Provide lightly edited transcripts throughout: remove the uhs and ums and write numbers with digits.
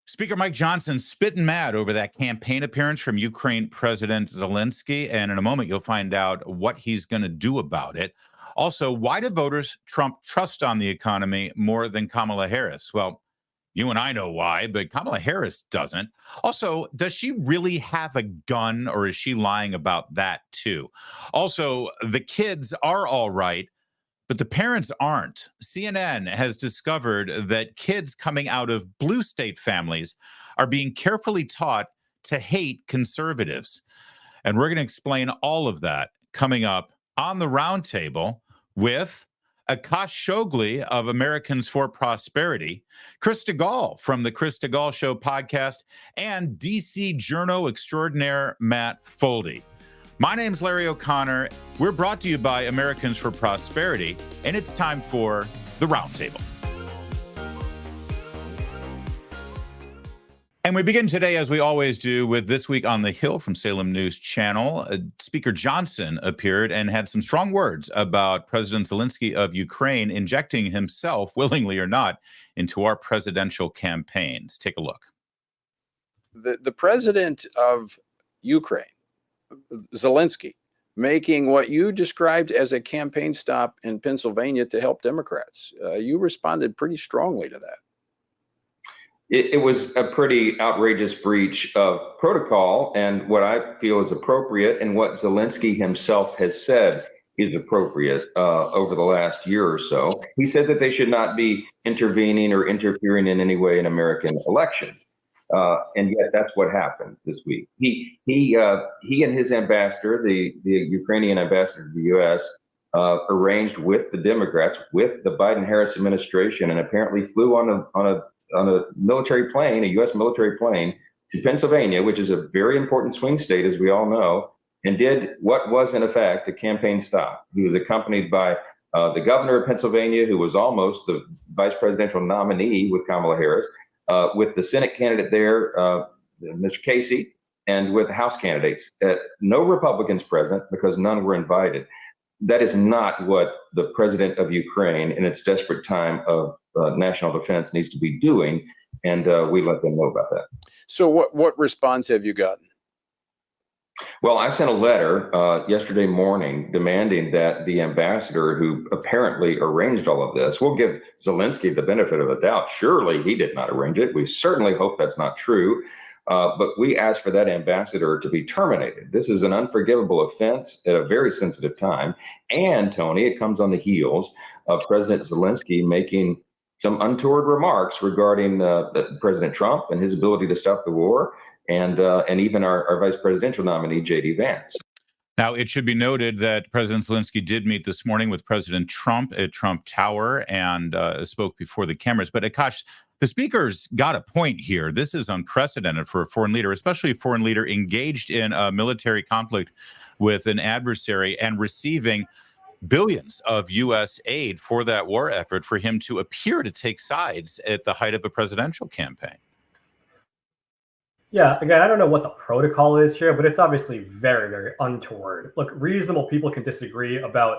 Speaker Mike Johnson spitting mad over that campaign appearance from Ukraine President Zelensky. And in a moment, you'll find out what he's going to do about it. Also, why do voters trust on the economy more than Kamala Harris? Well, you and I know why, but Kamala Harris doesn't. Also, does she really have a gun, or is she lying about that too? Also, the kids are all right, but the parents aren't. CNN has discovered that kids coming out of blue state families are being carefully taught to hate conservatives. And we're going to explain all of that coming up on the Roundtable with Akash Chougule of Americans for Prosperity, Chris Stigall from the Chris Stigall Show Podcast, and DC Journal extraordinaire Matt Foldi. My name's Larry O'Connor. We're brought to you by Americans for Prosperity, and it's time for the Roundtable. And we begin today, as we always do, with This Week on the Hill from Salem News Channel. Speaker Johnson appeared and had some strong words about President Zelensky of Ukraine injecting himself, willingly or not, into our presidential campaigns. Take a look. The president of Ukraine, Zelensky, making what you described as a campaign stop in Pennsylvania to help Democrats. You responded pretty strongly to that. It was a pretty outrageous breach of protocol and what I feel is appropriate, and what Zelensky himself has said is appropriate over the last year or so. He said that they should not be intervening or interfering in any way in American elections. And yet that's what happened this week. He and his ambassador, the Ukrainian ambassador to the U.S., arranged with the Democrats, with the Biden-Harris administration, and apparently flew on a military plane, a U.S. military plane, to Pennsylvania, which is a very important swing state, as we all know, and did what was in effect a campaign stop. He was accompanied by the governor of Pennsylvania, who was almost the vice presidential nominee with Kamala Harris, with the Senate candidate there, Mr. Casey, and with House candidates. No Republicans present because none were invited. That is not what the president of Ukraine in its desperate time of national defense needs to be doing, and we let them know about that. So what response have you gotten? Well, I sent a letter yesterday morning demanding that the ambassador who apparently arranged all of this, we'll give Zelensky the benefit of the doubt. Surely he did not arrange it. We certainly hope that's not true. But we asked for that ambassador to be terminated. This is an unforgivable offense at a very sensitive time. And, Tony, it comes on the heels of President Zelensky making some untoward remarks regarding President Trump and his ability to stop the war, and even our vice presidential nominee, J.D. Vance. Now, it should be noted that President Zelensky did meet this morning with President Trump at Trump Tower and spoke before the cameras. But Akash, the speaker's got a point here. This is unprecedented for a foreign leader, especially a foreign leader engaged in a military conflict with an adversary and receiving billions of U.S. aid for that war effort, for him to appear to take sides at the height of a presidential campaign. Yeah, again, I don't know what the protocol is here, but it's obviously very, very untoward. Look, reasonable people can disagree about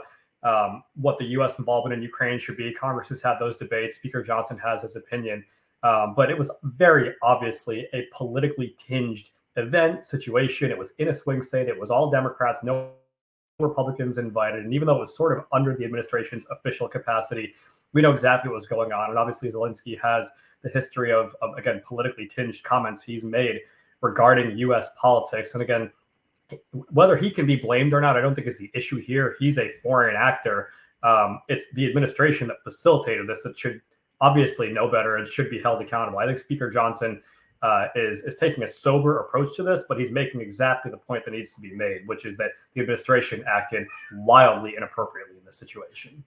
what the U.S. involvement in Ukraine should be. Congress has had those debates. Speaker Johnson has his opinion. But it was very obviously a politically tinged event, situation. It was in a swing state. It was all Democrats, no Republicans invited. And even though it was sort of under the administration's official capacity, we know exactly what was going on. And obviously, Zelensky has the history of again, politically tinged comments he's made regarding U.S. politics. And again, whether he can be blamed or not, I don't think is the issue here. He's a foreign actor. It's the administration that facilitated this that should obviously know better and should be held accountable. I think Speaker Johnson is taking a sober approach to this, but he's making exactly the point that needs to be made, which is that the administration acted wildly inappropriately in this situation.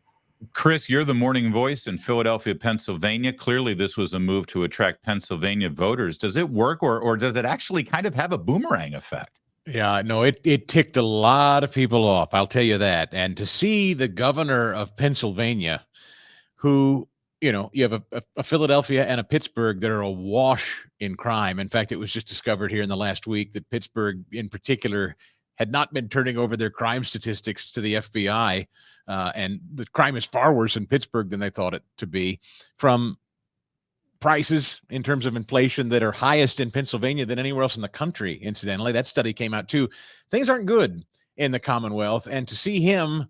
Chris, you're the morning voice in Philadelphia, Pennsylvania. Clearly, this was a move to attract Pennsylvania voters. Does it work, or does it actually kind of have a boomerang effect? Yeah, no, it ticked a lot of people off, I'll tell you that. And to see the governor of Pennsylvania, who, you know, you have a Philadelphia and a Pittsburgh that are awash in crime. In fact, it was just discovered here in the last week that Pittsburgh in particular had not been turning over their crime statistics to the FBI. And the crime is far worse in Pittsburgh than they thought it to be. From prices in terms of inflation that are highest in Pennsylvania than anywhere else in the country, incidentally. That study came out too. Things aren't good in the Commonwealth. And to see him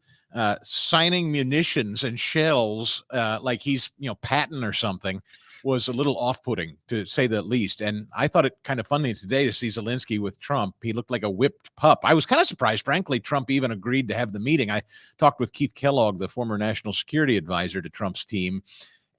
signing munitions and shells like he's, Patton or something, was a little off-putting, to say the least. And I thought it kind of funny today to see Zelensky with Trump. He looked like a whipped pup. I was kind of surprised, frankly, Trump even agreed to have the meeting. I talked with Keith Kellogg, the former national security advisor to Trump's team,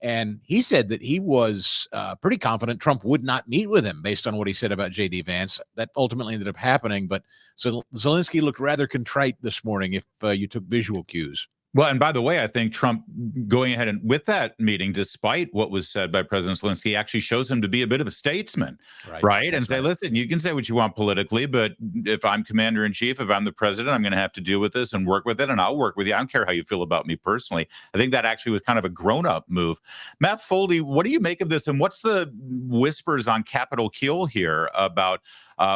and he said that he was pretty confident Trump would not meet with him based on what he said about J.D. Vance. That ultimately ended up happening, but Zelensky looked rather contrite this morning if you took visual cues. Well, and by the way, I think Trump going ahead and with that meeting, despite what was said by President Zelensky, actually shows him to be a bit of a statesman, right? And say, listen, you can say what you want politically, but if I'm commander in chief, if I'm the president, I'm going to have to deal with this and work with it, and I'll work with you. I don't care how you feel about me personally. I think that actually was kind of a grown-up move. Matt Foldi, what do you make of this, and what's the whispers on Capitol Hill here about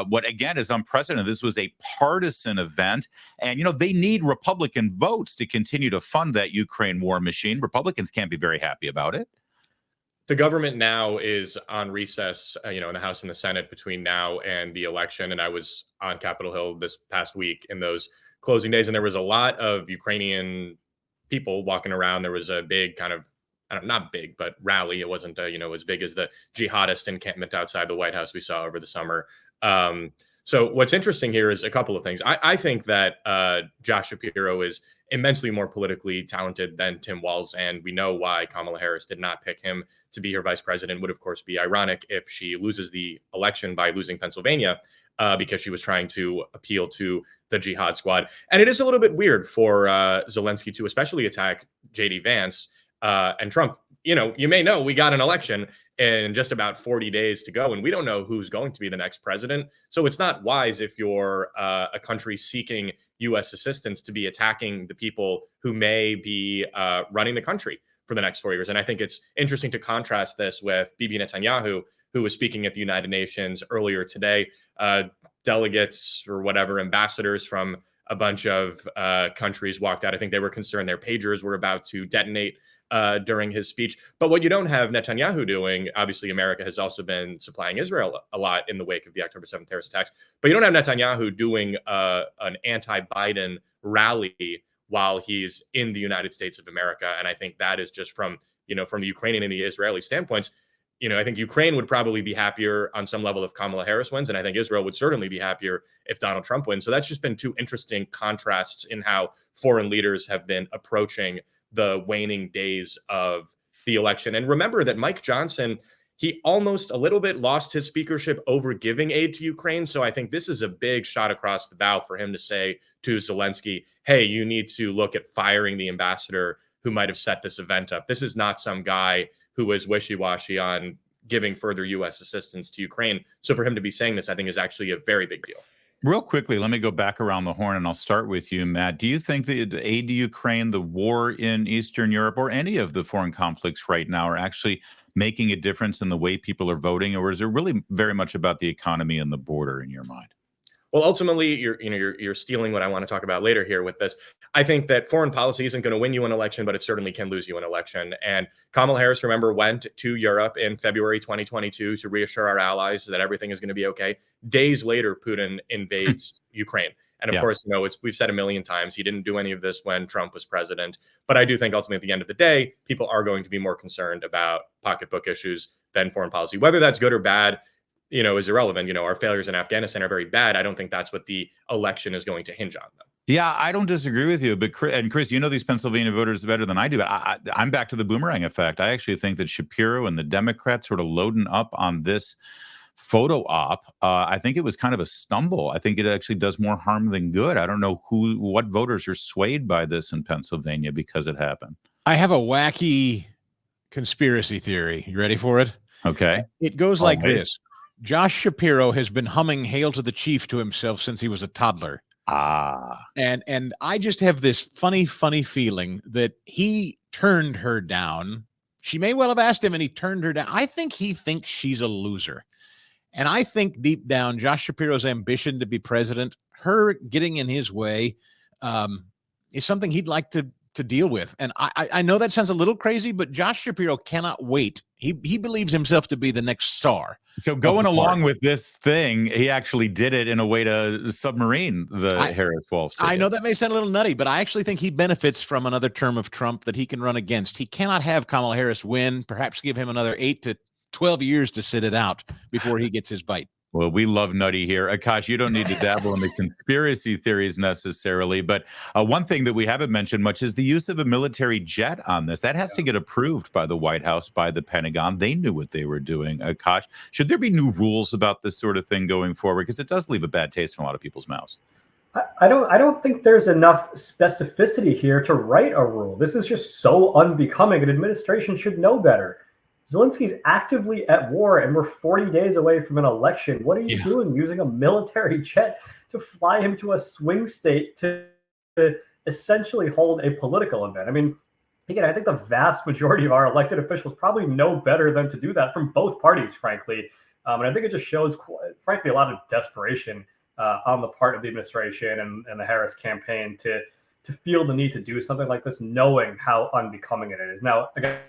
what, again, is unprecedented? This was a partisan event, and, they need Republican votes to continue to fund that Ukraine war machine. Republicans can't be very happy about it. The government now is on recess, in the House and the Senate between now and the election. And I was on Capitol Hill this past week in those closing days, and there was a lot of Ukrainian people walking around. There was a big kind of, not big, but rally. It wasn't, as big as the jihadist encampment outside the White House we saw over the summer. So what's interesting here is a couple of things. I think that Josh Shapiro is immensely more politically talented than Tim Walz, and we know why Kamala Harris did not pick him to be her vice president. Would, of course, be ironic if she loses the election by losing Pennsylvania, because she was trying to appeal to the jihad squad. And it is a little bit weird for Zelensky to especially attack J.D. Vance and Trump. You may know we got an election in just about 40 days to go, and we don't know who's going to be the next president. So it's not wise if you're a country seeking U.S. assistance to be attacking the people who may be running the country for the next 4 years. And I think it's interesting to contrast this with Bibi Netanyahu, who was speaking at the United Nations earlier today. Delegates or whatever, ambassadors from a bunch of countries walked out. I think they were concerned their pagers were about to detonate during his speech. But what you don't have Netanyahu doing, obviously America has also been supplying Israel a lot in the wake of the October 7th terrorist attacks, but you don't have Netanyahu doing an anti-Biden rally while he's in the United States of America. And I think that is just from the Ukrainian and the Israeli standpoints. I think Ukraine would probably be happier on some level if Kamala Harris wins, and I think Israel would certainly be happier if Donald Trump wins. So that's just been two interesting contrasts in how foreign leaders have been approaching the waning days of the election. And remember that Mike Johnson, he almost a little bit lost his speakership over giving aid to Ukraine. So I think this is a big shot across the bow for him to say to Zelensky, hey, you need to look at firing the ambassador who might have set this event up. This is not some guy who is wishy-washy on giving further U.S. assistance to Ukraine. So for him to be saying this, I think is actually a very big deal. Real quickly, let me go back around the horn, and I'll start with you, Matt. Do you think the aid to Ukraine, the war in Eastern Europe, or any of the foreign conflicts right now are actually making a difference in the way people are voting, or is it really very much about the economy and the border in your mind? Well, ultimately, you're stealing what I want to talk about later here with this. I think that foreign policy isn't going to win you an election, but it certainly can lose you an election. And Kamala Harris, remember, went to Europe in February 2022 to reassure our allies that everything is going to be okay. Days later, Putin invades Ukraine. And of course, we've said a million times, he didn't do any of this when Trump was president. But I do think ultimately at the end of the day, people are going to be more concerned about pocketbook issues than foreign policy. Whether that's good or bad, is irrelevant. Our failures in Afghanistan are very bad. I don't think that's what the election is going to hinge on, though. Yeah, I don't disagree with you. But Chris, these Pennsylvania voters better than I do. I'm back to the boomerang effect. I actually think that Shapiro and the Democrats sort of loading up on this photo op. I think it was kind of a stumble. I think it actually does more harm than good. I don't know what voters are swayed by this in Pennsylvania because it happened. I have a wacky conspiracy theory. You ready for it? Okay. It goes like this. Josh Shapiro has been humming Hail to the Chief to himself since he was a toddler. And I just have this funny feeling that he turned her down. She may well have asked him and he turned her down. I think he thinks she's a loser. And I think deep down, Josh Shapiro's ambition to be president, her getting in his way, is something he'd like to to deal with. And I know that sounds a little crazy, but Josh Shapiro cannot wait. He believes himself to be the next star. So going along with this thing, he actually did it in a way to submarine the Harris Wall Street. I know that may sound a little nutty, but I actually think he benefits from another term of Trump that he can run against. He cannot have Kamala Harris win, perhaps give him another 8 to 12 years to sit it out before he gets his bite. Well, we love nutty here. Akash, you don't need to dabble in the conspiracy theories necessarily, but one thing that we haven't mentioned much is the use of a military jet on this. That has to get approved by the White House, by the Pentagon. They knew what they were doing. Akash, should there be new rules about this sort of thing going forward? Because it does leave a bad taste in a lot of people's mouths. I don't think there's enough specificity here to write a rule. This is just so unbecoming. An administration should know better. Zelensky's actively at war, and we're 40 days away from an election. What are you doing using a military jet to fly him to a swing state to essentially hold a political event? I mean, again, I think the vast majority of our elected officials probably know better than to do that from both parties, frankly. And I think it just shows, frankly, a lot of desperation on the part of the administration and the Harris campaign to feel the need to do something like this, knowing how unbecoming it is. Now, again,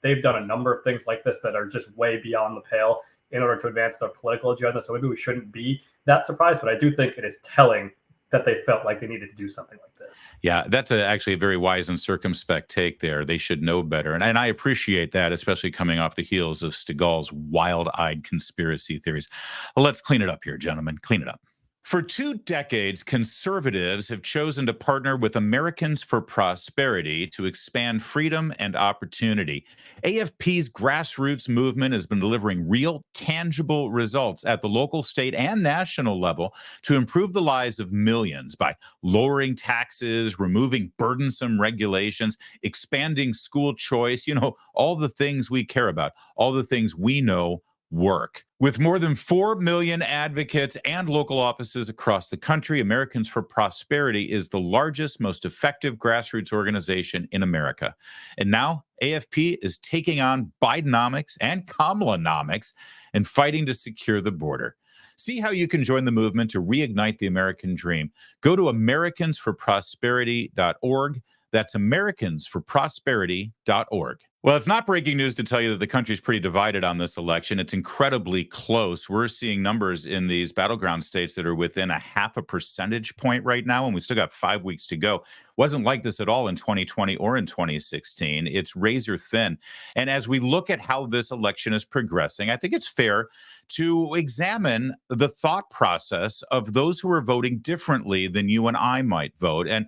they've done a number of things like this that are just way beyond the pale in order to advance their political agenda. So maybe we shouldn't be that surprised, but I do think it is telling that they felt like they needed to do something like this. Yeah, that's actually a very wise and circumspect take there. They should know better. And I appreciate that, especially coming off the heels of Stigall's wild-eyed conspiracy theories. Well, let's clean it up here, gentlemen. Clean it up. For 2 decades, conservatives have chosen to partner with Americans for Prosperity to expand freedom and opportunity. AFP's grassroots movement has been delivering real, tangible results at the local, state, and national level to improve the lives of millions by lowering taxes, removing burdensome regulations, expanding school choice, all the things we care about, all the things we know work. With more than 4 million advocates and local offices across the country, Americans for Prosperity is the largest, most effective grassroots organization in America. And now AFP is taking on Bidenomics and Kamalanomics and fighting to secure the border. See how you can join the movement to reignite the American dream. Go to americansforprosperity.org. That's americansforprosperity.org. Well, it's not breaking news to tell you that the country's pretty divided on this election. It's incredibly close. We're seeing numbers in these battleground states that are within a 0.5 percentage point right now, and we still got 5 weeks to go. Wasn't like this at all in 2020 or in 2016. It's razor thin. And as we look at how this election is progressing, I think it's fair to examine the thought process of those who are voting differently than you and I might vote. And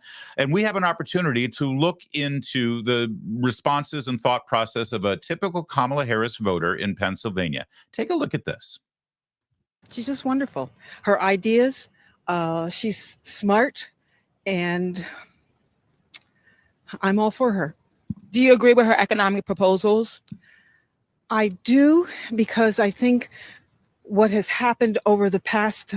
we have an opportunity to look into the responses and thought process of a typical Kamala Harris voter in Pennsylvania. Take a look at this. She's just wonderful. Her ideas, she's smart, and I'm all for her. Do you agree with her economic proposals? I do, because I think what has happened over the past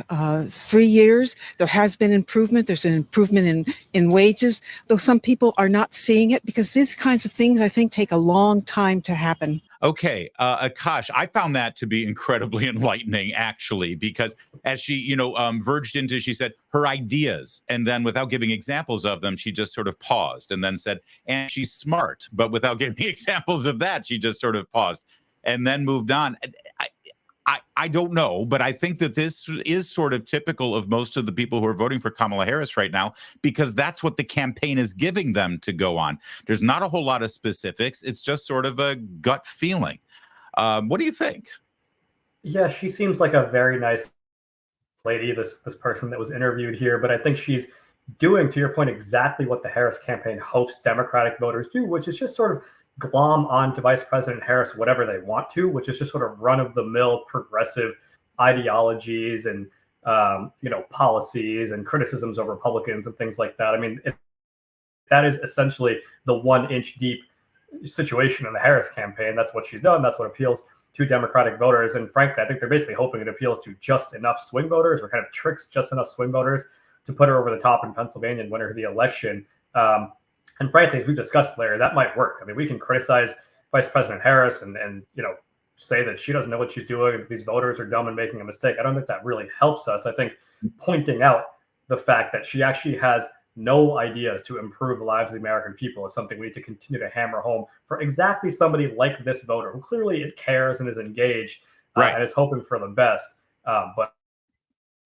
3 years, there has been improvement. There's an improvement in wages, though some people are not seeing it because these kinds of things, I think, take a long time to happen. Okay, Akash, I found that to be incredibly enlightening, actually, because as she, verged into, she said her ideas, and then without giving examples of them, she just sort of paused and then said, and she's smart, but without giving examples of that, she just sort of paused and then moved on. I don't know, but I think that this is sort of typical of most of the people who are voting for Kamala Harris right now, because that's what the campaign is giving them to go on. There's not a whole lot of specifics. It's just sort of a gut feeling. What do you think? Yeah, she seems like a very nice lady, this person that was interviewed here, but I think she's doing, to your point, exactly what the Harris campaign hopes Democratic voters do, which is just sort of glom onto Vice President Harris whatever they want to, which is just sort of run-of-the-mill progressive ideologies and policies and criticisms of Republicans and things like that. I mean, that is essentially the 1 inch deep situation in the Harris campaign. That's what she's done. That's what appeals to Democratic voters. And frankly, I think they're basically hoping it appeals to just enough swing voters, or kind of tricks just enough swing voters to put her over the top in Pennsylvania and win her the election. And frankly, as we've discussed, Larry, that might work. I mean, we can criticize Vice President Harris and say that she doesn't know what she's doing, and these voters are dumb and making a mistake. I don't think that really helps us. I think pointing out the fact that she actually has no ideas to improve the lives of the American people is something we need to continue to hammer home for exactly somebody like this voter who clearly cares and is engaged and is hoping for the best, but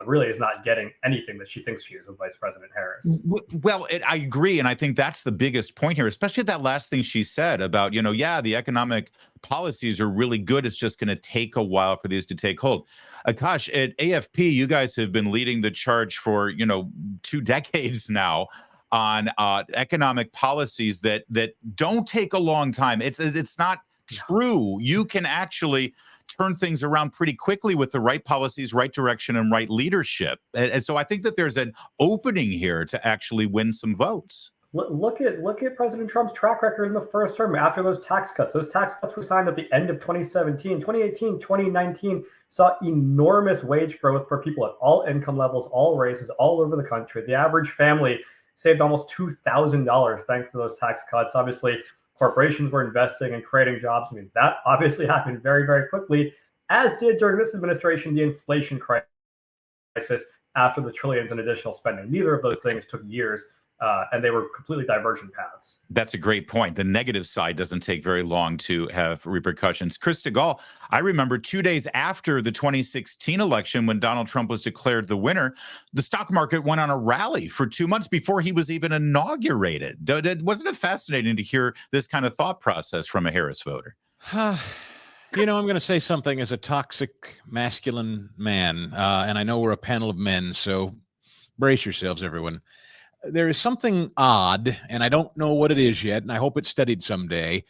really is not getting anything that she thinks she is with Vice President Harris. Well, I agree. And I think that's the biggest point here, especially that last thing she said about, the economic policies are really good. It's just going to take a while for these to take hold. Akash, at AFP, you guys have been leading the charge for, 2 decades now on economic policies that don't take a long time. It's not true. You can actually turn things around pretty quickly with the right policies, right direction, and right leadership. And so I think that there's an opening here to actually win some votes. Look at President Trump's track record in the first term after those tax cuts. Those tax cuts were signed at the end of 2017. 2018, 2019 saw enormous wage growth for people at all income levels, all races, all over the country. The average family saved almost $2,000 thanks to those tax cuts. Obviously, corporations were investing and creating jobs. I mean, that obviously happened very, very quickly, as did during this administration the inflation crisis after the trillions in additional spending. Neither of those things took years, and they were completely divergent paths. That's a great point. The negative side doesn't take very long to have repercussions. Chris Stigall, I remember 2 days after the 2016 election, when Donald Trump was declared the winner, the stock market went on a rally for 2 months before he was even inaugurated. Wasn't it fascinating to hear this kind of thought process from a Harris voter? I'm going to say something as a toxic masculine man, and I know we're a panel of men, so brace yourselves, everyone. There is something odd, and I don't know what it is yet, and I hope it's studied someday.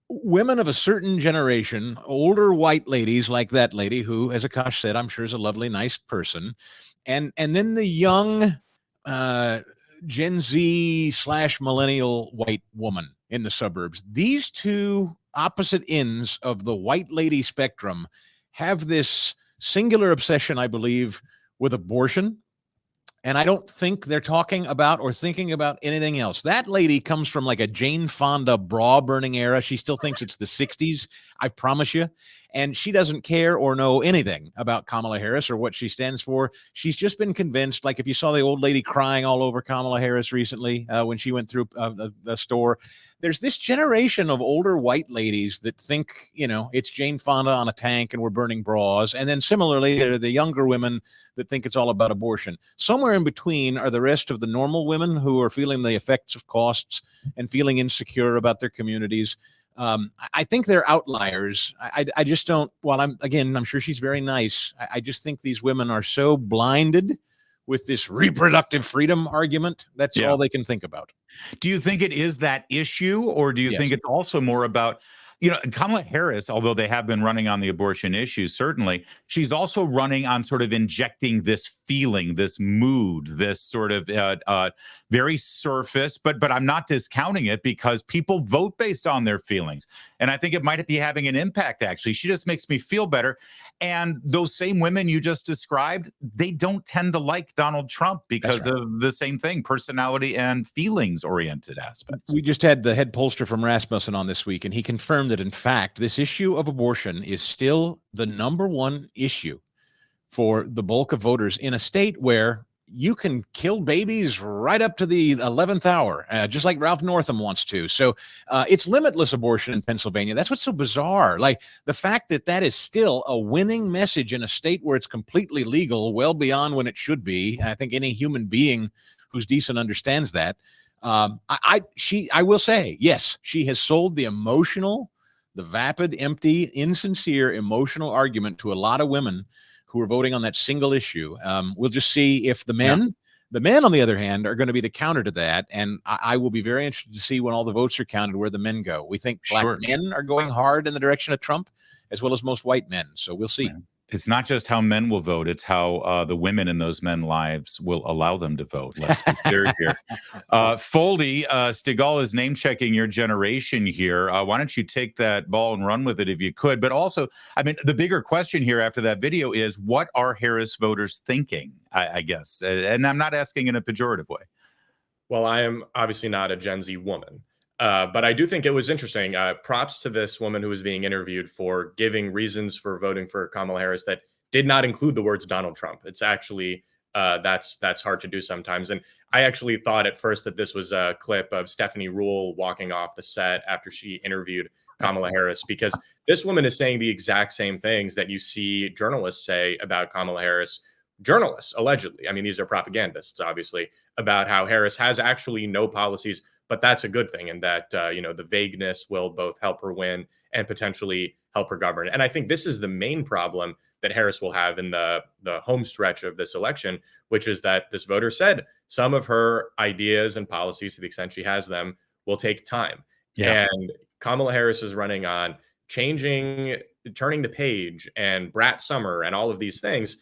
Women of a certain generation, older white ladies like that lady who, as Akash said, I'm sure is a lovely, nice person, and then the young Gen Z / millennial white woman in the suburbs. These two opposite ends of the white lady spectrum have this singular obsession, I believe, with abortion. And I don't think they're talking about or thinking about anything else. That lady comes from like a Jane Fonda bra burning era. She still thinks it's the 60s, I promise you. And she doesn't care or know anything about Kamala Harris or what she stands for. She's just been convinced, like if you saw the old lady crying all over Kamala Harris recently when she went through a store, there's this generation of older white ladies that think, it's Jane Fonda on a tank and we're burning bras. And then similarly, there are the younger women that think it's all about abortion. Somewhere in between are the rest of the normal women who are feeling the effects of costs and feeling insecure about their communities. I think they're outliers. I just don't, I'm sure she's very nice. I just think these women are so blinded with this reproductive freedom argument. That's all they can think about. Do you think it is that issue, or do you think it's also more about, Kamala Harris, although they have been running on the abortion issue, certainly, she's also running on sort of injecting this feeling, this mood, this sort of very surface, but I'm not discounting it because people vote based on their feelings. And I think it might be having an impact, actually. She just makes me feel better. And those same women you just described, they don't tend to like Donald Trump because of the same thing, personality and feelings-oriented aspects. We just had the head pollster from Rasmussen on this week, and he confirmed that, in fact, this issue of abortion is still the number one issue for the bulk of voters in a state where you can kill babies right up to the 11th hour, just like Ralph Northam wants to. So it's limitless abortion in Pennsylvania. That's what's so bizarre. Like the fact that is still a winning message in a state where it's completely legal, well beyond when it should be. I think any human being who's decent understands that. I will say, yes, she has sold the vapid, empty, insincere, emotional argument to a lot of women who are voting on that single issue. We'll just see if the men, on the other hand, are going to be the counter to that. And I will be very interested to see when all the votes are counted where the men go. We think black men are going hard in the direction of Trump, as well as most white men. So we'll see. It's not just how men will vote. It's how the women in those men's lives will allow them to vote. Let's be clear here. Foldi, Stigall is name-checking your generation here. Why don't you take that ball and run with it if you could? But also, the bigger question here after that video is, what are Harris voters thinking, I guess? And I'm not asking in a pejorative way. Well, I am obviously not a Gen Z woman. But I do think it was interesting. Props to this woman who was being interviewed for giving reasons for voting for Kamala Harris that did not include the words Donald Trump. It's actually That's hard to do sometimes. And I actually thought at first that this was a clip of Stephanie Ruhle walking off the set after she interviewed Kamala Harris, because this woman is saying the exact same things that you see journalists say about Kamala Harris. Journalists, allegedly, I mean, these are propagandists, obviously, about how Harris has actually no policies, but that's a good thing. And that, the vagueness will both help her win and potentially help her govern. And I think this is the main problem that Harris will have in the home stretch of this election, which is that this voter said some of her ideas and policies, to the extent she has them, will take time. Yeah. And Kamala Harris is running on turning the page and Brat Summer and all of these things.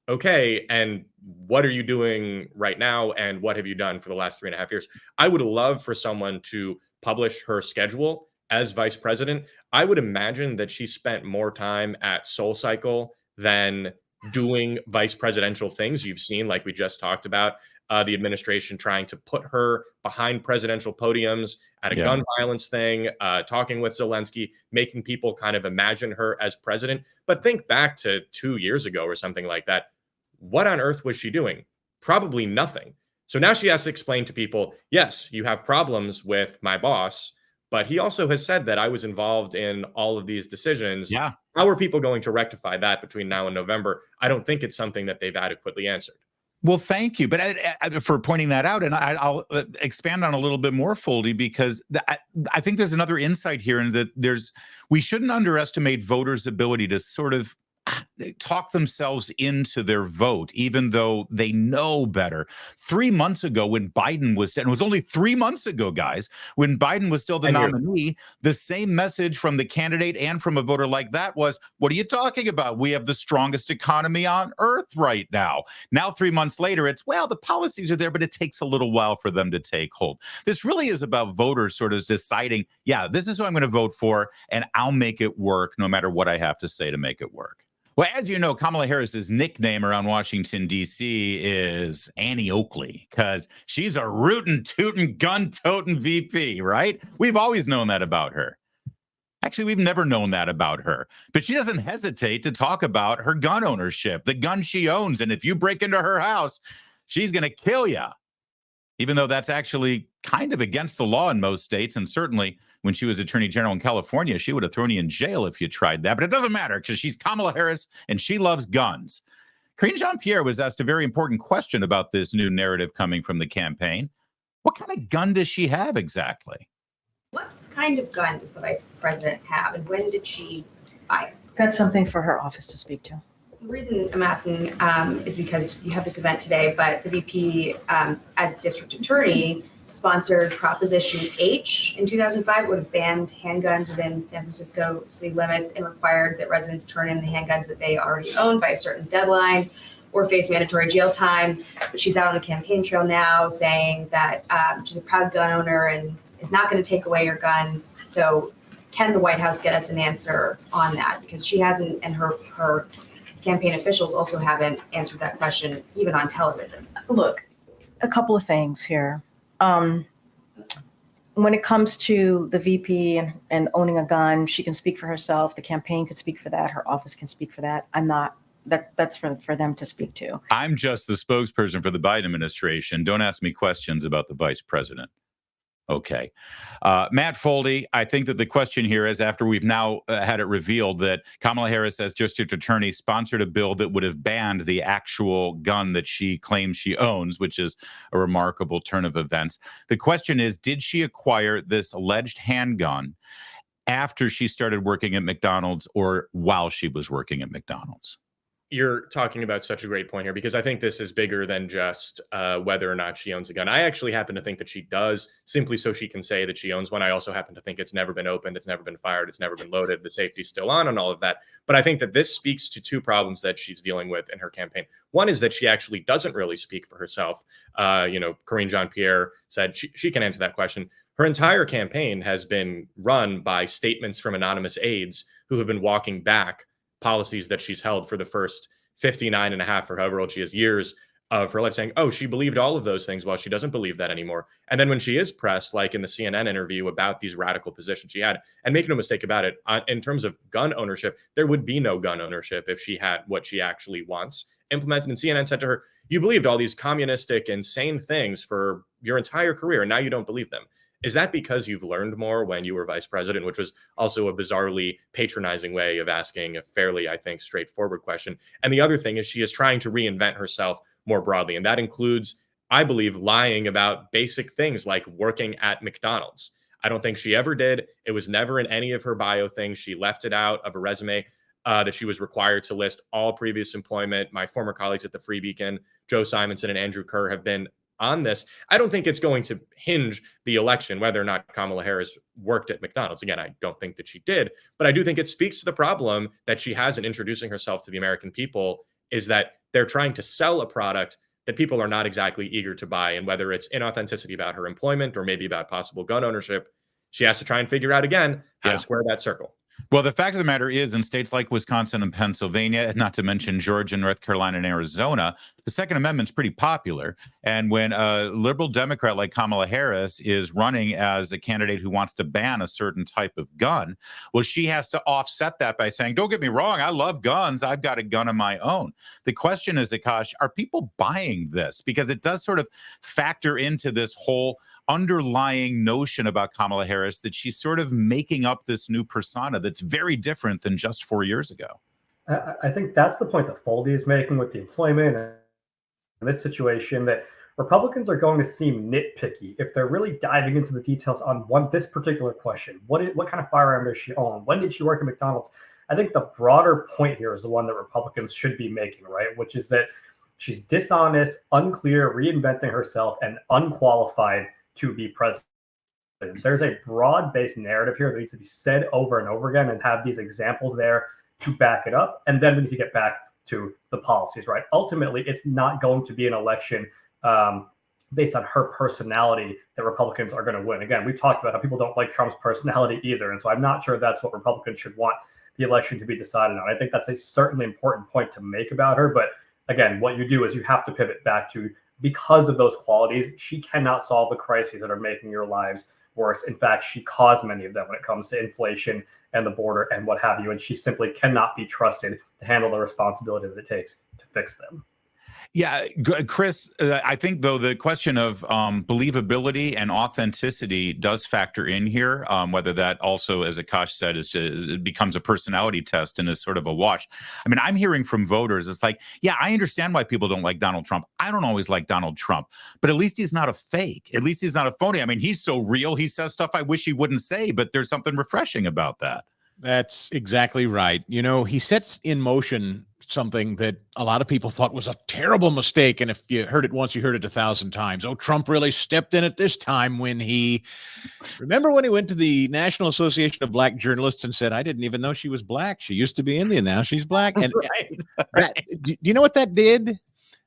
Okay, and what are you doing right now? And what have you done for the last 3.5 years? I would love for someone to publish her schedule as vice president. I would imagine that she spent more time at SoulCycle than doing vice presidential things. You've seen, like we just talked about, the administration trying to put her behind presidential podiums at a gun violence thing, talking with Zelensky, making people kind of imagine her as president. But think back to 2 years ago or something like that. What on earth was she doing? Probably nothing. So now she has to explain to people, yes, you have problems with my boss, but he also has said that I was involved in all of these decisions. Yeah. How are people going to rectify that between now and November? I don't think it's something that they've adequately answered. Well, thank you. But for pointing that out, and I'll expand on a little bit more, Foldi, because I think there's another insight here, in that we shouldn't underestimate voters' ability to sort of talk themselves into their vote, even though they know better. 3 months ago, when Biden was, and it was only 3 months ago, guys, when Biden was still the nominee, the same message from the candidate and from a voter like that was, what are you talking about? We have the strongest economy on earth right now. Now, 3 months later, it's, well, the policies are there, but it takes a little while for them to take hold. This really is about voters sort of deciding, yeah, this is who I'm going to vote for, and I'll make it work no matter what I have to say to make it work. Well, as you know, Kamala Harris's nickname around Washington, D.C. is Annie Oakley, because she's a rootin', tootin', gun-totin' VP, right? We've always known that about her. Actually, we've never known that about her. But she doesn't hesitate to talk about her gun ownership, the gun she owns. And if you break into her house, she's going to kill you, even though that's actually kind of against the law in most states. And certainly when she was Attorney General in California, she would have thrown you in jail if you tried that. But it doesn't matter, because she's Kamala Harris and she loves guns. Karine Jean-Pierre was asked a very important question about this new narrative coming from the campaign. What kind of gun does she have exactly? What kind of gun does the vice president have, and when did she buy it? That's something for her office to speak to. The reason I'm asking is because you have this event today, but the VP, as district attorney, sponsored Proposition H in 2005, would have banned handguns within San Francisco city limits and required that residents turn in the handguns that they already own by a certain deadline or face mandatory jail time. But she's out on the campaign trail now saying that she's a proud gun owner and is not going to take away your guns. So can the White House get us an answer on that? Because she hasn't, and her campaign officials also haven't answered that question, even on television. Look, a couple of things here. When it comes to the VP and owning a gun, she can speak for herself. The campaign could speak for that. Her office can speak for that. I'm not. That's for them to speak to. I'm just the spokesperson for the Biden administration. Don't ask me questions about the vice president. Okay. Matt Foldi, I think that the question here is, after we've now had it revealed that Kamala Harris, as district attorney, sponsored a bill that would have banned the actual gun that she claims she owns, which is a remarkable turn of events. The question is, did she acquire this alleged handgun after she started working at McDonald's or while she was working at McDonald's? You're talking about such a great point here, because I think this is bigger than just whether or not she owns a gun. I actually happen to think that she does, simply so she can say that she owns one. I also happen to think it's never been opened, it's never been fired, it's never been loaded, the safety's still on and all of that. But I think that this speaks to two problems that she's dealing with in her campaign. One is that she actually doesn't really speak for herself. Karine Jean-Pierre said she can answer that question. Her entire campaign has been run by statements from anonymous aides who have been walking back policies that she's held for the first 59 and a half, or however old she is, years of her life, saying, oh, she believed all of those things. Well, she doesn't believe that anymore. And then when she is pressed, like in the CNN interview about these radical positions she had, and make no mistake about it, in terms of gun ownership, there would be no gun ownership if she had what she actually wants implemented. And CNN said to her, you believed all these communistic, insane things for your entire career, and now you don't believe them. Is that because you've learned more when you were vice president, which was also a bizarrely patronizing way of asking a fairly, I think, straightforward question? And the other thing is she is trying to reinvent herself more broadly. And that includes, I believe, lying about basic things like working at McDonald's. I don't think she ever did. It was never in any of her bio things. She left it out of a resume that she was required to list all previous employment. My former colleagues at the Free Beacon, Joe Simonson and Andrew Kerr, have been on this. I don't think it's going to hinge the election whether or not Kamala Harris worked at McDonald's. Again, I don't think that she did, but I do think it speaks to the problem that she has in introducing herself to the American people, is that they're trying to sell a product that people are not exactly eager to buy. And whether it's inauthenticity about her employment or maybe about possible gun ownership, she has to try and figure out again how to square that circle. Well, the fact of the matter is, in states like Wisconsin and Pennsylvania, and not to mention Georgia, North Carolina, and Arizona, the Second Amendment's pretty popular. And when a liberal Democrat like Kamala Harris is running as a candidate who wants to ban a certain type of gun, well, she has to offset that by saying, don't get me wrong, I love guns. I've got a gun of my own. The question is, Akash, are people buying this? Because it does sort of factor into this whole underlying notion about Kamala Harris that she's sort of making up this new persona that's very different than just 4 years ago. I think that's the point that Foldi is making with the employment and this situation, that Republicans are going to seem nitpicky if they're really diving into the details on this particular question. What kind of firearm does she own? When did she work at McDonald's? I think the broader point here is the one that Republicans should be making, right? Which is that she's dishonest, unclear, reinventing herself, and unqualified to be president. There's a broad-based narrative here that needs to be said over and over again and have these examples there to back it up. And then we need to get back to the policies, right? Ultimately, it's not going to be an election based on her personality that Republicans are going to win. Again, we've talked about how people don't like Trump's personality either. And so I'm not sure that's what Republicans should want the election to be decided on. I think that's a certainly important point to make about her. But again, what you do is you have to pivot back to, because of those qualities, she cannot solve the crises that are making your lives worse. In fact, she caused many of them when it comes to inflation and the border and what have you. And she simply cannot be trusted to handle the responsibility that it takes to fix them. Yeah, Chris, I think, though, the question of believability and authenticity does factor in here, whether that also, as Akash said, it becomes a personality test and is sort of a wash. I mean, I'm hearing from voters, it's like, yeah, I understand why people don't like Donald Trump. I don't always like Donald Trump, but at least he's not a fake. At least he's not a phony. I mean, he's so real. He says stuff I wish he wouldn't say, but there's something refreshing about that. That's exactly right. You know, he sets in motion something that a lot of people thought was a terrible mistake. And if you heard it once, you heard it 1,000 times. Oh, Trump really stepped in at this time when remember when he went to the National Association of Black Journalists and said, I didn't even know she was black. She used to be Indian. Now she's black. And do you know what that did?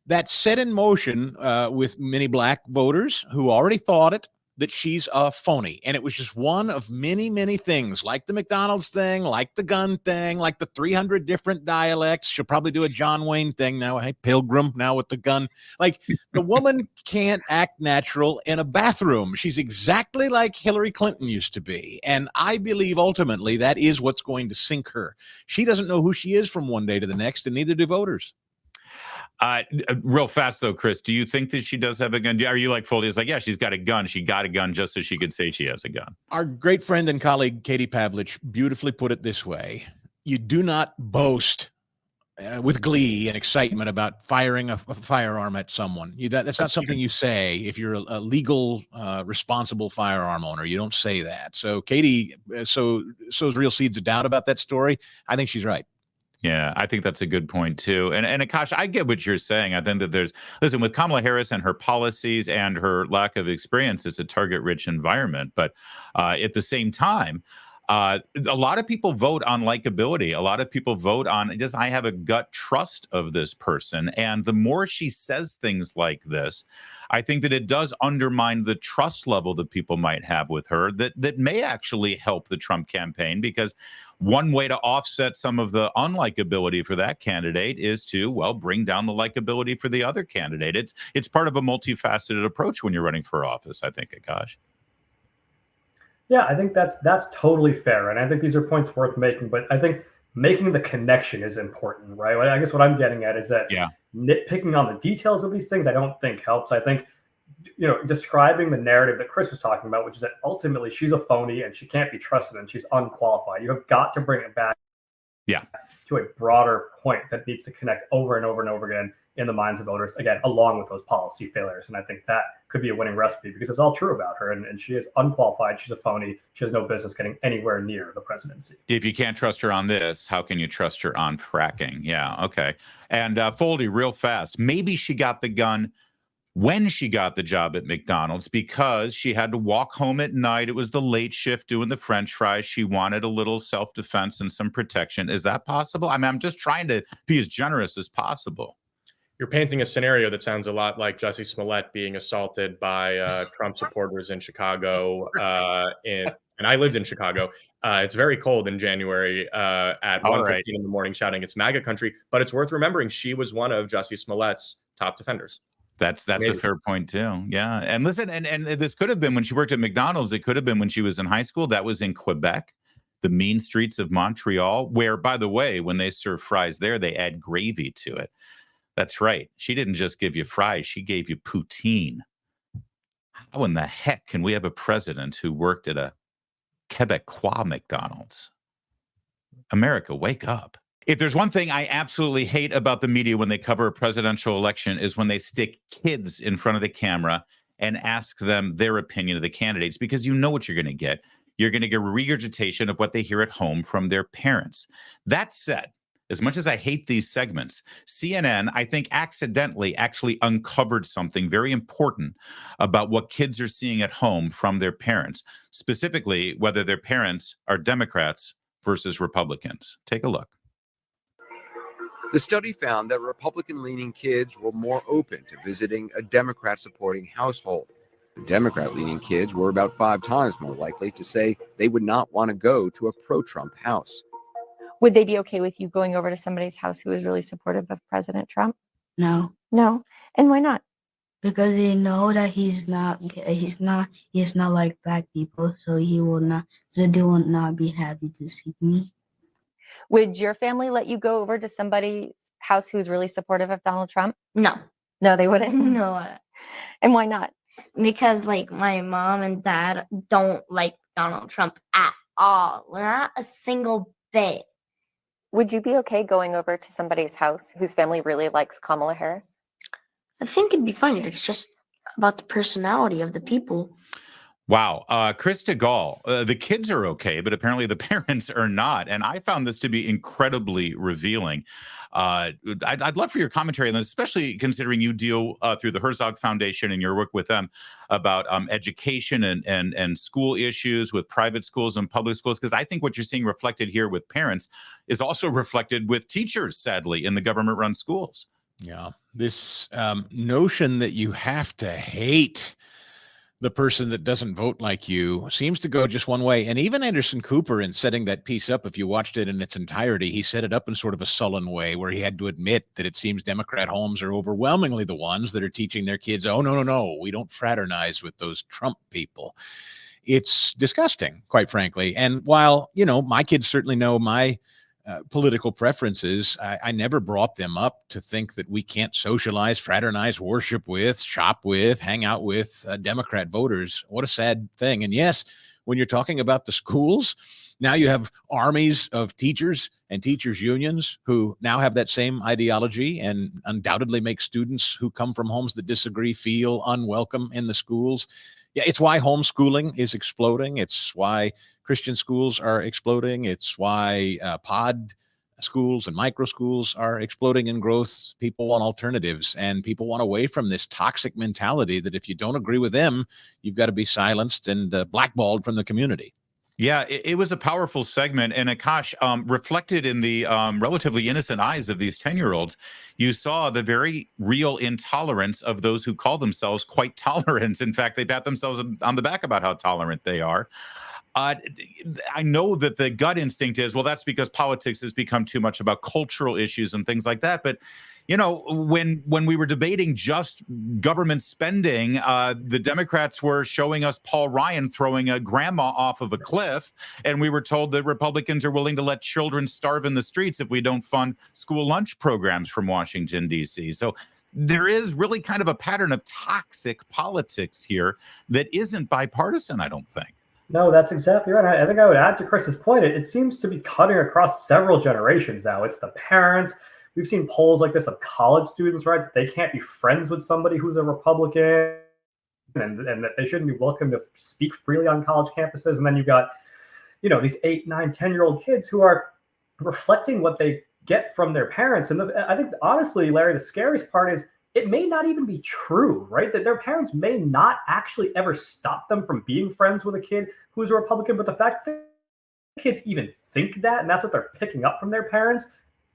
That set in motion with many black voters who already thought that she's a phony. And it was just one of many, many things, like the McDonald's thing, like the gun thing, like the 300 different dialects. She'll probably do a John Wayne thing now. Hey, Pilgrim, now with the gun. Like, the woman can't act natural in a bathroom. She's exactly like Hillary Clinton used to be. And I believe ultimately that is what's going to sink her. She doesn't know who she is from one day to the next, and neither do voters. Real fast, though, Chris, do you think that she does have a gun? Are you like Foldi? It's like, yeah, she's got a gun. She got a gun just so she could say she has a gun. Our great friend and colleague, Katie Pavlich, beautifully put it this way. You do not boast with glee and excitement about firing a firearm at someone. That's not something you say if you're a legal, responsible firearm owner. You don't say that. So Katie sows real seeds of doubt about that story. I think she's right. Yeah, I think that's a good point, too. And Akash, I get what you're saying. I think that listen, with Kamala Harris and her policies and her lack of experience, it's a target-rich environment. But at the same time, A lot of people vote on likability. A lot of people vote on just, I have a gut trust of this person. And the more she says things like this, I think that it does undermine the trust level that people might have with her, that may actually help the Trump campaign, because one way to offset some of the unlikability for that candidate is to, well, bring down the likability for the other candidate. It's part of a multifaceted approach when you're running for office, I think, Akash. Yeah, I think that's totally fair, and I think these are points worth making. But I think making the connection is important, right? I guess what I'm getting at is that nitpicking on the details of these things, I don't think helps. I think, describing the narrative that Chris was talking about, which is that ultimately she's a phony and she can't be trusted and she's unqualified. You have got to bring it back to a broader point that needs to connect over and over and over again in the minds of voters, again, along with those policy failures. And I think that could be a winning recipe, because it's all true about her. And she is unqualified. She's a phony. She has no business getting anywhere near the presidency. If you can't trust her on this, how can you trust her on fracking? Yeah, okay. And Foldi, real fast, maybe she got the gun when she got the job at McDonald's because she had to walk home at night. It was the late shift doing the French fries. She wanted a little self-defense and some protection. Is that possible? I mean, I'm just trying to be as generous as possible. You're painting a scenario that sounds a lot like Jussie Smollett being assaulted by Trump supporters in Chicago. And I lived in Chicago. It's very cold in January at 1:15 in the morning, shouting, "It's MAGA country." But it's worth remembering she was one of Jussie Smollett's top defenders. That's a fair point too. Yeah. And listen, and this could have been when she worked at McDonald's. It could have been when she was in high school. That was in Quebec, the mean streets of Montreal, where, by the way, when they serve fries there, they add gravy to it. That's right. She didn't just give you fries. She gave you poutine. How in the heck can we have a president who worked at a Quebecois McDonald's? America, wake up. If there's one thing I absolutely hate about the media when they cover a presidential election is when they stick kids in front of the camera and ask them their opinion of the candidates, because you know what you're going to get. You're going to get a regurgitation of what they hear at home from their parents. That said, as much as I hate these segments, CNN, I think, accidentally actually uncovered something very important about what kids are seeing at home from their parents, specifically whether their parents are Democrats versus Republicans. Take a look. The study found that Republican-leaning kids were more open to visiting a Democrat-supporting household. The Democrat-leaning kids were about 5 times more likely to say they would not want to go to a pro-Trump house. Would they be okay with you going over to somebody's house who is really supportive of President Trump? No. No? And why not? Because they know that he's not like black people, so they will not be happy to see me. Would your family let you go over to somebody's house who's really supportive of Donald Trump? No. No, they wouldn't? No. And why not? Because my mom and dad don't like Donald Trump at all. Not a single bit. Would you be okay going over to somebody's house whose family really likes Kamala Harris? I think it'd be fine. It's just about the personality of the people. Wow. Chris Stigall, the kids are okay, but apparently the parents are not. And I found this to be incredibly revealing. I'd love for your commentary on this, especially considering you deal through the Herzog Foundation and your work with them about education and school issues with private schools and public schools, because I think what you're seeing reflected here with parents is also reflected with teachers, sadly, in the government-run schools. Yeah. This notion that you have to hate the person that doesn't vote like you seems to go just one way. And even Anderson Cooper, in setting that piece up, if you watched it in its entirety, he set it up in sort of a sullen way where he had to admit that it seems Democrat homes are overwhelmingly the ones that are teaching their kids, oh, no, we don't fraternize with those Trump people. It's disgusting, quite frankly. And while, my kids certainly know my political preferences, I never brought them up to think that we can't socialize, fraternize, worship with, shop with, hang out with Democrat voters. What a sad thing. And yes, when you're talking about the schools, now you have armies of teachers and teachers unions who now have that same ideology and undoubtedly make students who come from homes that disagree feel unwelcome in the schools. Yeah, it's why homeschooling is exploding. It's why Christian schools are exploding. It's why pod schools and micro schools are exploding in growth. People want alternatives, and people want away from this toxic mentality that if you don't agree with them, you've got to be silenced and blackballed from the community. Yeah, it was a powerful segment. And Akash, reflected in the relatively innocent eyes of these 10-year-olds, you saw the very real intolerance of those who call themselves quite tolerant. In fact, they pat themselves on the back about how tolerant they are. I know that the gut instinct is, well, that's because politics has become too much about cultural issues and things like that. But you know, when we were debating just government spending, the Democrats were showing us Paul Ryan throwing a grandma off of a cliff, and we were told that Republicans are willing to let children starve in the streets if we don't fund school lunch programs from Washington, D.C. So there is really kind of a pattern of toxic politics here that isn't bipartisan, I don't think. No, that's exactly right. I think I would add to Chris's point. It seems to be cutting across several generations now. It's the parents. We've seen polls like this of college students, right? That they can't be friends with somebody who's a Republican, and that they shouldn't be welcome to speak freely on college campuses. And then you've got, you know, these 8, 9, 10-year-old kids who are reflecting what they get from their parents. And I think, honestly, Larry, the scariest part is it may not even be true, right? That their parents may not actually ever stop them from being friends with a kid who's a Republican. But the fact that kids even think that, and that's what they're picking up from their parents,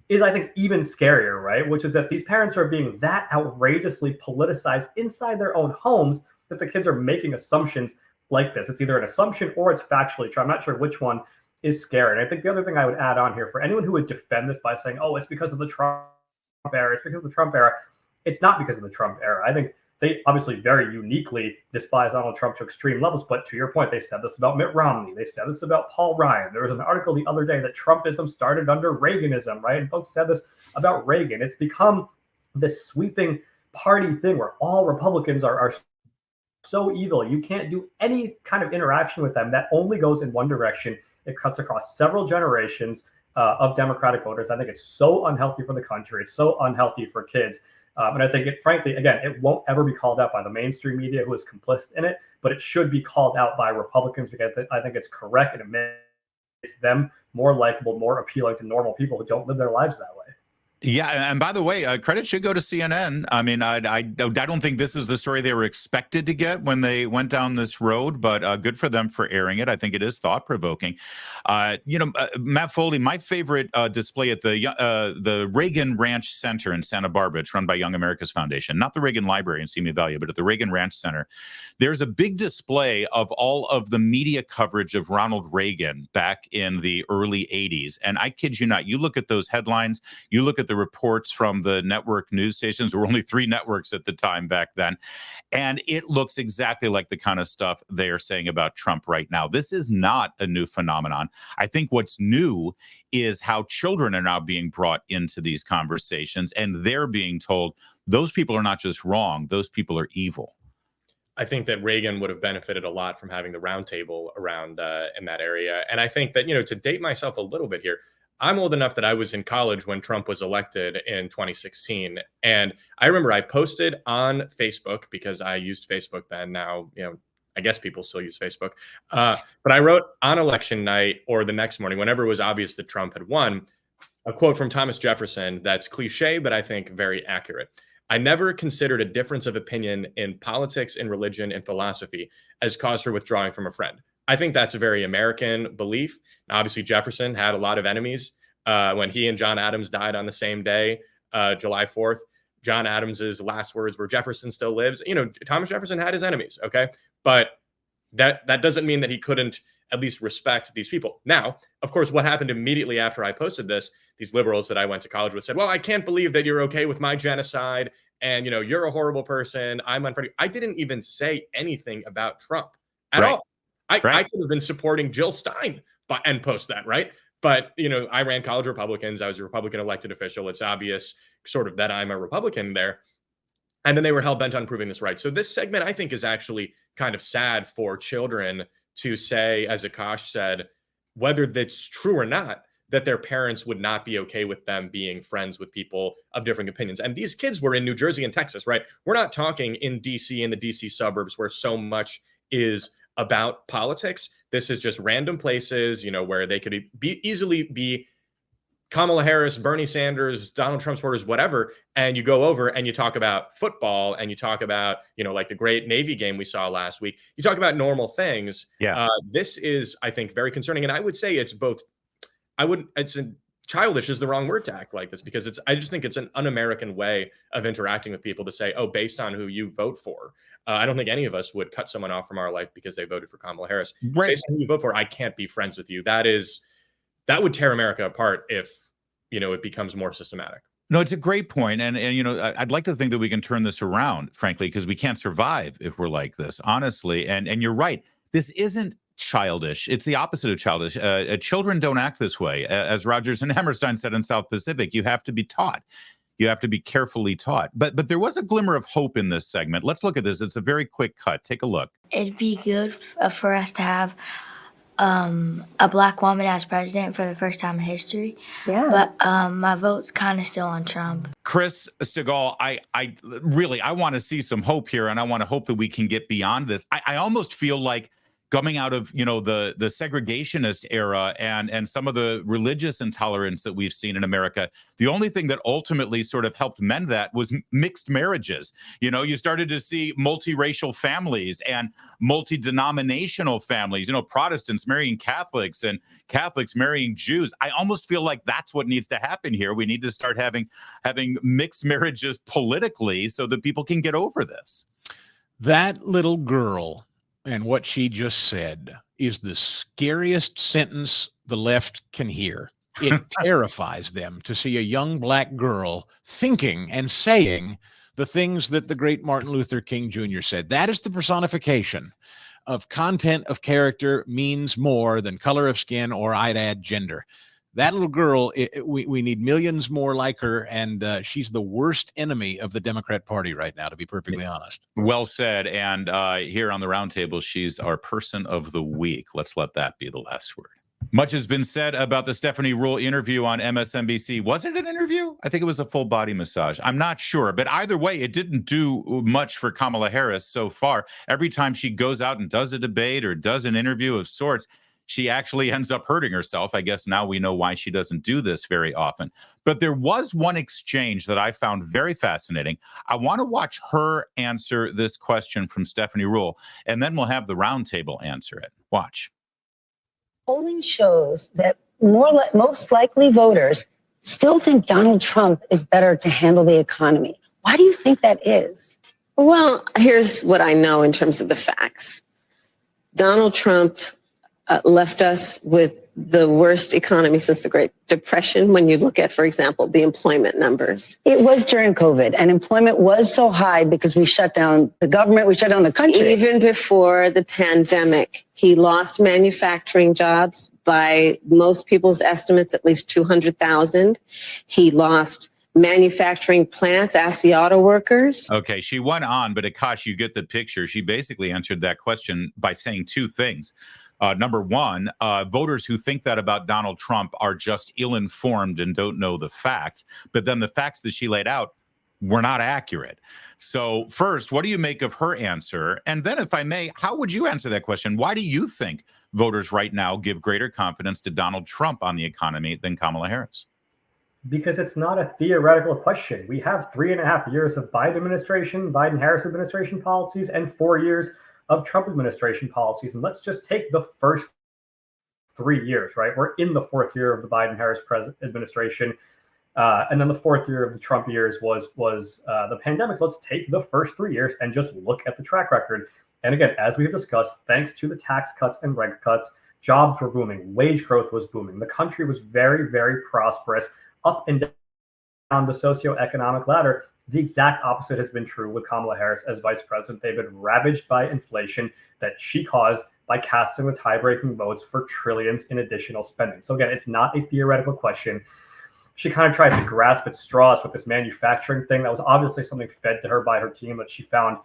is, I think, even scarier, right? Which is that these parents are being that outrageously politicized inside their own homes that the kids are making assumptions like this. It's either an assumption or it's factually true. I'm not sure which one is scary. And I think the other thing I would add on here for anyone who would defend this by saying, oh, it's because of the Trump era, it's because of the Trump era. It's not because of the Trump era. I think they obviously very uniquely despise Donald Trump to extreme levels. But to your point, they said this about Mitt Romney. They said this about Paul Ryan. There was an article the other day that Trumpism started under Reaganism, right? And folks said this about Reagan. It's become this sweeping party thing where all Republicans are so evil. You can't do any kind of interaction with them. That only goes in one direction. It cuts across several generations of Democratic voters. I think it's so unhealthy for the country. It's so unhealthy for kids. And I think it, frankly, again, it won't ever be called out by the mainstream media who is complicit in it, but it should be called out by Republicans because I think it's correct and it makes them more likable, more appealing to normal people who don't live their lives that way. Yeah, and by the way, credit should go to CNN. I mean, I don't think this is the story they were expected to get when they went down this road, but good for them for airing it. I think it is thought-provoking. Matt Foldi, my favorite display at the Reagan Ranch Center in Santa Barbara, it's run by Young America's Foundation, not the Reagan Library in Simi Valley, but at the Reagan Ranch Center. There's a big display of all of the media coverage of Ronald Reagan back in the early 80s. And I kid you not, you look at those headlines, you look at the reports from the network news stations. There were only 3 networks at the time back then. And it looks exactly like the kind of stuff they are saying about Trump right now. This is not a new phenomenon. I think what's new is how children are now being brought into these conversations, and they're being told those people are not just wrong, those people are evil. I think that Reagan would have benefited a lot from having the roundtable around in that area. And I think that, to date myself a little bit here, I'm old enough that I was in college when Trump was elected in 2016. And I remember I posted on Facebook because I used Facebook then. Now, I guess people still use Facebook. But I wrote on election night or the next morning, whenever it was obvious that Trump had won, a quote from Thomas Jefferson that's cliche, but I think very accurate. I never considered a difference of opinion in politics, in religion, and philosophy as cause for withdrawing from a friend. I think that's a very American belief. Now, obviously, Jefferson had a lot of enemies when he and John Adams died on the same day, July 4th. John Adams's last words were, "Jefferson still lives." Thomas Jefferson had his enemies, okay? But that doesn't mean that he couldn't at least respect these people. Now, of course, what happened immediately after I posted this, these liberals that I went to college with said, well, I can't believe that you're okay with my genocide and, you're a horrible person. I'm unfriendly. I didn't even say anything about Trump at all. I could have been supporting Jill Stein and post that, right? But, I ran college Republicans. I was a Republican elected official. It's obvious sort of that I'm a Republican there. And then they were hell-bent on proving this right. So this segment, I think, is actually kind of sad for children to say, as Akash said, whether that's true or not, that their parents would not be okay with them being friends with people of different opinions. And these kids were in New Jersey and Texas, right? We're not talking in DC, in the DC suburbs, where so much is about politics. This is just random places, where they could easily be Kamala Harris, Bernie Sanders, Donald Trump supporters, whatever, and you go over and you talk about football and you talk about, like the great Navy game we saw last week. You talk about normal things. Yeah. This is, I think, very concerning. And I would say it's both, childish is the wrong word to act like this, because I just think it's an un-American way of interacting with people to say, oh, based on who you vote for. I don't think any of us would cut someone off from our life because they voted for Kamala Harris. Right. Based on who you vote for, I can't be friends with you. That would tear America apart if, it becomes more systematic. No, it's a great point. And I'd like to think that we can turn this around, frankly, because we can't survive if we're like this, honestly. And you're right. This isn't childish. It's the opposite of childish. Children don't act this way. As Rogers and Hammerstein said in South Pacific, you have to be taught. You have to be carefully taught. But there was a glimmer of hope in this segment. Let's look at this. It's a very quick cut. Take a look. It'd be good for us to have a black woman as president for the first time in history. Yeah. But my vote's kind of still on Trump. Chris Stigall, I want to see some hope here, and I want to hope that we can get beyond this. I almost feel like coming out of the segregationist era and some of the religious intolerance that we've seen in America, the only thing that ultimately sort of helped mend that was mixed marriages. You started to see multiracial families and multi-denominational families, Protestants marrying Catholics and Catholics marrying Jews. I almost feel like that's what needs to happen here. We need to start having mixed marriages politically so that people can get over this. That little girl and what she just said is the scariest sentence the left can hear. It terrifies them to see a young black girl thinking and saying the things that the great Martin Luther King Jr. said. That is the personification of content of character means more than color of skin, or I'd add gender. That little girl, we need millions more like her, and she's the worst enemy of the Democrat Party right now, to be perfectly honest. Well said. And here on the roundtable, she's our person of the week. Let's let that be the last word. Much has been said about the Stephanie Ruhle interview on MSNBC. Was it an interview? I think it was a full body massage. I'm not sure. But either way, it didn't do much for Kamala Harris so far. Every time she goes out and does a debate or does an interview of sorts, she actually ends up hurting herself. I guess now we know why she doesn't do this very often. But there was one exchange that I found very fascinating. I want to watch her answer this question from Stephanie Ruhle, and then we'll have the roundtable answer it. Watch. Polling shows that most likely voters still think Donald Trump is better to handle the economy. Why do you think that is? Well, here's what I know in terms of the facts. Donald Trump left us with the worst economy since the Great Depression. When you look at, for example, the employment numbers. It was during COVID, and employment was so high because we shut down the government, we shut down the country. Even before the pandemic, he lost manufacturing jobs by most people's estimates, at least 200,000. He lost manufacturing plants. Ask the auto workers. Okay, she went on, but Akash, you get the picture. She basically answered that question by saying two things. Number one, voters who think that about Donald Trump are just ill-informed and don't know the facts. But then the facts that she laid out were not accurate. So first, what do you make of her answer? And then, if I may, how would you answer that question? Why do you think voters right now give greater confidence to Donald Trump on the economy than Kamala Harris? Because it's not a theoretical question. We have 3.5 years of Biden administration, Biden-Harris administration policies, and 4 years of Trump administration policies. And let's just take the first 3 years, right? We're in the 4th year of the Biden-Harris administration. And then the 4th year of the Trump years was the pandemic. So let's take the first 3 years and just look at the track record. And again, as we've discussed, thanks to the tax cuts and reg cuts, jobs were booming, wage growth was booming. The country was very, very prosperous up and down the socioeconomic ladder. The exact opposite has been true with Kamala Harris as vice president. They've been ravaged by inflation that she caused by casting the tie-breaking votes for trillions in additional spending. So again, it's not a theoretical question. She kind of tries to grasp at straws with this manufacturing thing. That was obviously something fed to her by her team, but she found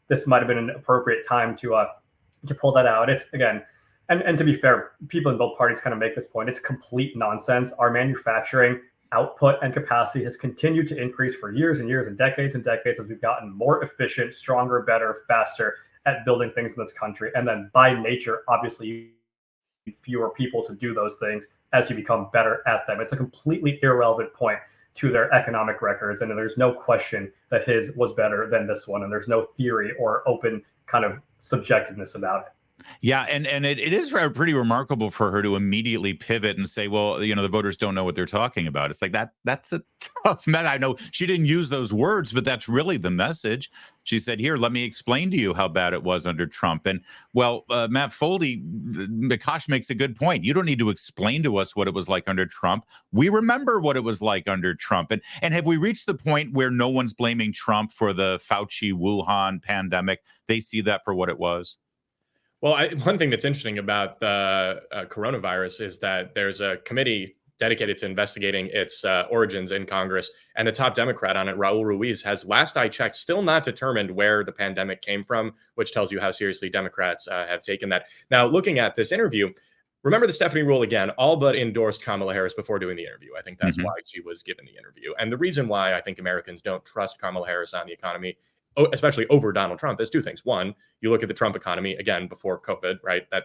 this might have been an appropriate time to pull that out. It's, again, and to be fair, people in both parties kind of make this point. It's complete nonsense. Our manufacturing output and capacity has continued to increase for years and years and decades as we've gotten more efficient, stronger, better, faster at building things in this country. And then by nature, obviously, fewer people to do those things, as you become better at them. It's a completely irrelevant point to their economic records. And there's no question that his was better than this one. And there's no theory or open kind of subjectiveness about it. Yeah, and it is pretty remarkable for her to immediately pivot and say, well, the voters don't know what they're talking about. It's like that's a tough message. I know she didn't use those words, but that's really the message. She said, here, let me explain to you how bad it was under Trump. And well, Matt Foldi, Akash makes a good point. You don't need to explain to us what it was like under Trump. We remember what it was like under Trump. And have we reached the point where no one's blaming Trump for the Fauci Wuhan pandemic? They see that for what it was. Well, one thing that's interesting about the coronavirus is that there's a committee dedicated to investigating its origins in Congress. And the top Democrat on it, Raul Ruiz, has, last I checked, still not determined where the pandemic came from, which tells you how seriously Democrats have taken that. Now, looking at this interview, remember the Stephanie Rule again, all but endorsed Kamala Harris before doing the interview. I think that's why she was given the interview. And the reason why I think Americans don't trust Kamala Harris on the economy, especially over Donald Trump, is two things. One, you look at the Trump economy, again, before COVID, right? That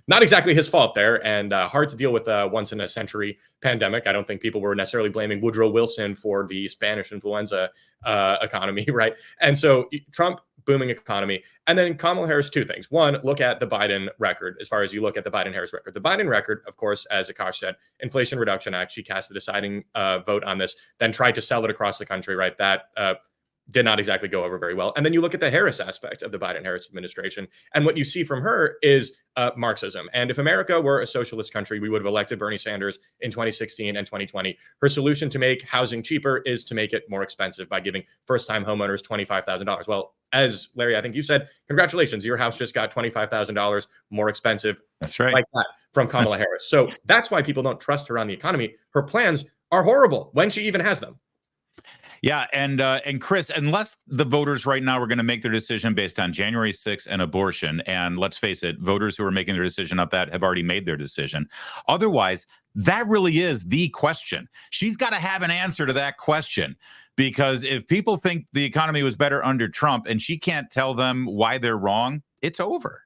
not exactly his fault there, and hard to deal with a once-in-a-century pandemic. I don't think people were necessarily blaming Woodrow Wilson for the Spanish influenza economy, right? And so Trump, booming economy. And then Kamala Harris, two things. One, look at the Biden record as far as you look at the Biden-Harris record. The Biden record, of course, as Akash said, Inflation Reduction Act, she cast the deciding vote on this, then tried to sell it across the country, right? That did not exactly go over very well. And then you look at the Harris aspect of the Biden-Harris administration, and what you see from her is Marxism. And if America were a socialist country, we would have elected Bernie Sanders in 2016 and 2020. Her solution to make housing cheaper is to make it more expensive by giving first-time homeowners $25,000. Well, as Larry, I think you said, congratulations, your house just got $25,000 more expensive. That's right. Like that from Kamala Harris. So that's why people don't trust her on the economy. Her plans are horrible when she even has them. Yeah, and Chris, unless the voters right now are going to make their decision based on January 6th and abortion, and let's face it, voters who are making their decision on that have already made their decision. Otherwise, that really is the question. She's got to have an answer to that question, because if people think the economy was better under Trump and she can't tell them why they're wrong, it's over.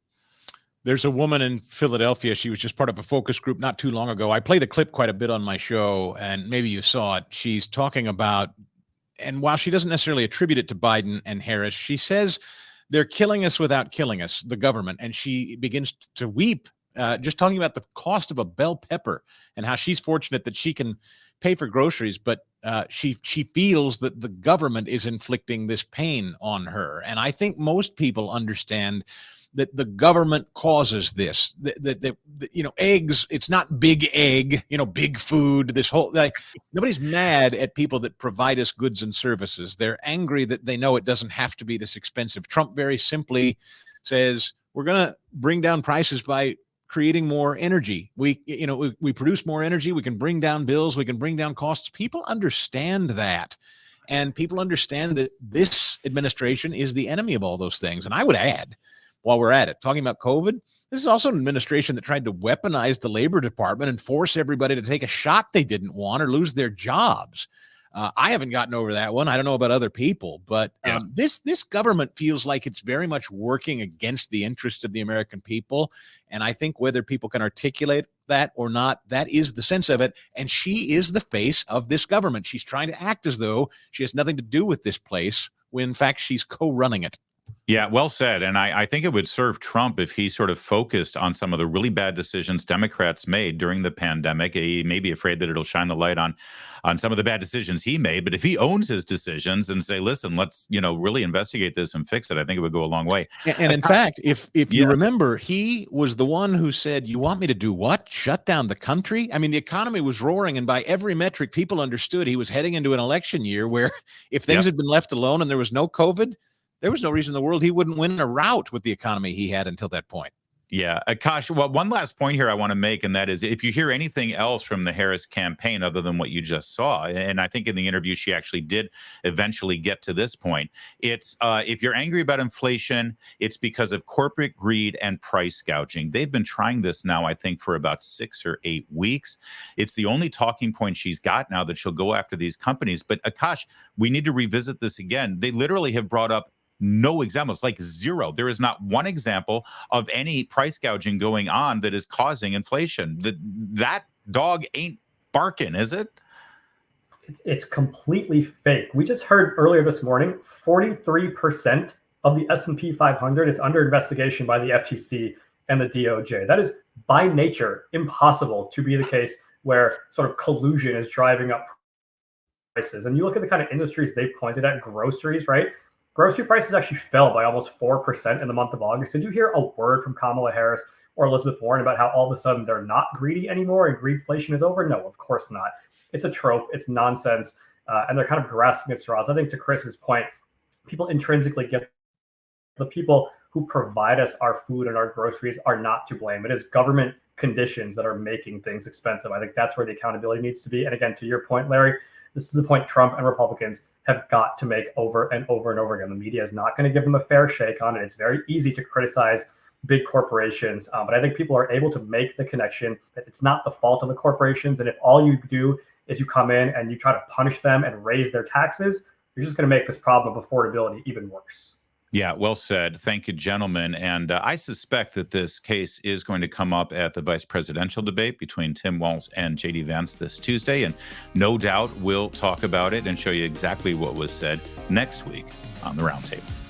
There's a woman in Philadelphia. She was just part of a focus group not too long ago. I play the clip quite a bit on my show, and maybe you saw it. She's talking about, and while she doesn't necessarily attribute it to Biden and Harris, she says they're killing us without killing us, the government. And she begins to weep, just talking about the cost of a bell pepper and how she's fortunate that she can pay for groceries, but she feels that the government is inflicting this pain on her. And I think most people understand that the government causes this, that eggs, it's not big egg, big food, this whole, nobody's mad at people that provide us goods and services. They're angry that they know it doesn't have to be this expensive. Trump very simply says, we're going to bring down prices by creating more energy. We produce more energy. We can bring down bills. We can bring down costs. People understand that. And people understand that this administration is the enemy of all those things. And I would add, while we're at it, talking about COVID, this is also an administration that tried to weaponize the Labor Department and force everybody to take a shot they didn't want or lose their jobs. I haven't gotten over that one. I don't know about other people, but this government feels like it's very much working against the interests of the American people. And I think whether people can articulate that or not, that is the sense of it. And she is the face of this government. She's trying to act as though she has nothing to do with this place, when in fact she's co-running it. Yeah, well said. And I think it would serve Trump if he sort of focused on some of the really bad decisions Democrats made during the pandemic. He may be afraid that it'll shine the light on some of the bad decisions he made. But if he owns his decisions and say, listen, let's, really investigate this and fix it, I think it would go a long way. And in fact, if you remember, he was the one who said, you want me to do what? Shut down the country? I mean, the economy was roaring, and by every metric, people understood he was heading into an election year where if things had been left alone and there was no COVID, there was no reason in the world he wouldn't win a rout with the economy he had until that point. Yeah. Akash, well, one last point here I want to make, and that is if you hear anything else from the Harris campaign other than what you just saw, and I think in the interview she actually did eventually get to this point, it's if you're angry about inflation, it's because of corporate greed and price gouging. They've been trying this now, I think, for about 6 or 8 weeks. It's the only talking point she's got now, that she'll go after these companies. But Akash, we need to revisit this again. They literally have brought up no examples, like zero. There is not one example of any price gouging going on that is causing inflation. That dog ain't barking, is it? It's completely fake. We just heard earlier this morning, 43% of the S&P 500 is under investigation by the FTC and the DOJ. That is by nature impossible to be the case where sort of collusion is driving up prices. And you look at the kind of industries they've pointed at, groceries, right? Grocery prices actually fell by almost 4% in the month of August. Did you hear a word from Kamala Harris or Elizabeth Warren about how all of a sudden they're not greedy anymore and greedflation is over? No, of course not. It's a trope. It's nonsense. And they're kind of grasping at straws. I think to Chris's point, people intrinsically get the people who provide us our food and our groceries are not to blame. It is government conditions that are making things expensive. I think that's where the accountability needs to be. And again, to your point, Larry, this is a point Trump and Republicans have got to make over and over and over again. The media is not going to give them a fair shake on it. It's very easy to criticize big corporations, but I think people are able to make the connection that it's not the fault of the corporations. And if all you do is you come in and you try to punish them and raise their taxes, you're just going to make this problem of affordability even worse. Yeah, well said. Thank you, gentlemen. And I suspect that this case is going to come up at the vice presidential debate between Tim Walz and J.D. Vance this Tuesday. And no doubt we'll talk about it and show you exactly what was said next week on the Roundtable.